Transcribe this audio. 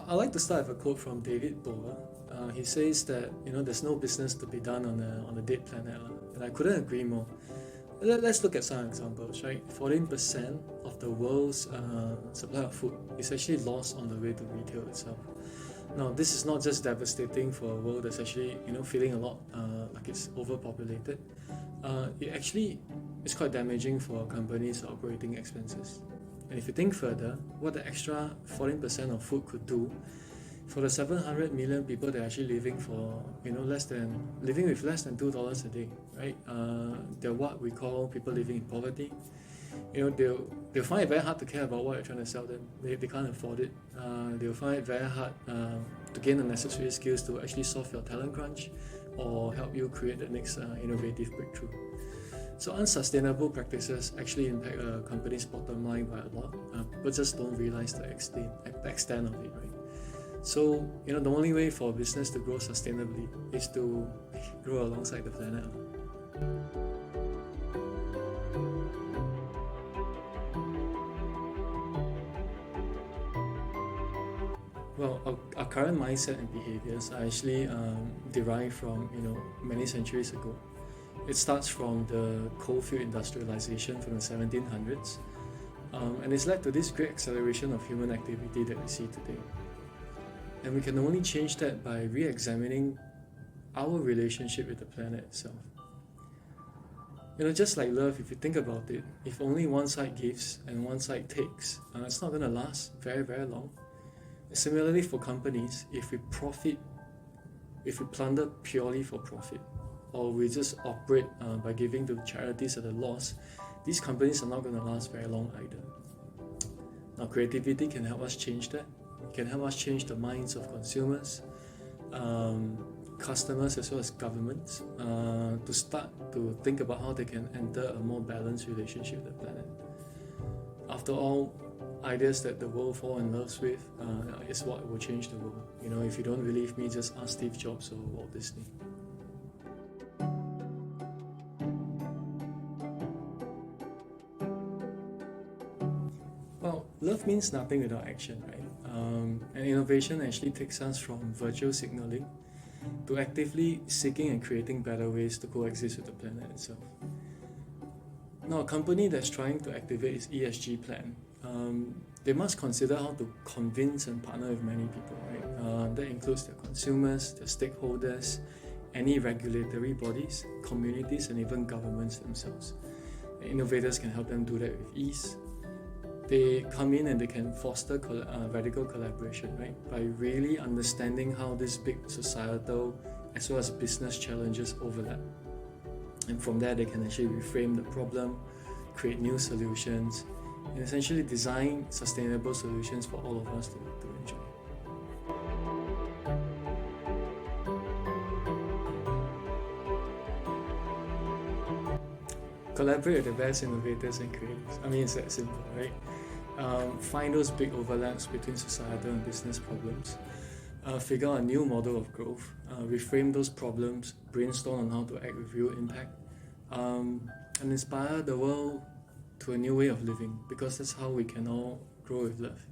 I like to start with a quote from David Bowie. He says that there's no business to be done on a dead planet, and I couldn't agree more. Let's look at some examples, right? 14% of the world's supply of food is actually lost on the way to retail itself. Now, this is not just devastating for a world that's actually feeling a lot like it's overpopulated. It actually is quite damaging for companies' operating expenses. And if you think further, what the extra 14% of food could do for the 700 million people that are actually living for living with less than $2 a day, right? They're what we call people living in poverty. They'll find it very hard to care about what you're trying to sell them. They can't afford it. They'll find it very hard to gain the necessary skills to actually solve your talent crunch or help you create the next innovative breakthrough. So unsustainable practices actually impact a company's bottom line by a lot. People just don't realize the extent of it, right? So the only way for a business to grow sustainably is to grow alongside the planet. Well, our current mindset and behaviors are actually derived from many centuries ago. It starts from the coalfield industrialization from the 1700s, and it's led to this great acceleration of human activity that we see today. And we can only change that by re-examining our relationship with the planet itself. Just like love, if you think about it, if only one side gives and one side takes, it's not going to last very, very long. Similarly for companies, if we plunder purely for profit, or we just operate by giving to charities at a loss, these companies are not going to last very long either. Now, creativity can help us change that. It can help us change the minds of consumers, customers, as well as governments, to start to think about how they can enter a more balanced relationship with the planet. After all, ideas that the world falls in love with is what will change the world. If you don't believe me, just ask Steve Jobs or Walt Disney. Well, love means nothing without action, right? And innovation actually takes us from virtual signaling to actively seeking and creating better ways to coexist with the planet itself. Now, a company that's trying to activate its ESG plan, they must consider how to convince and partner with many people, right? That includes their consumers, their stakeholders, any regulatory bodies, communities, and even governments themselves. And innovators can help them do that with ease. They come in and they can foster radical collaboration, right? By really understanding how these big societal as well as business challenges overlap. And from there, they can actually reframe the problem, create new solutions, and essentially design sustainable solutions for all of us to enjoy. Collaborate with the best innovators and creators. It's that simple, right? Find those big overlaps between societal and business problems. Figure out a new model of growth. Reframe those problems. Brainstorm on how to act with real impact. And inspire the world to a new way of living, because that's how we can all grow with love.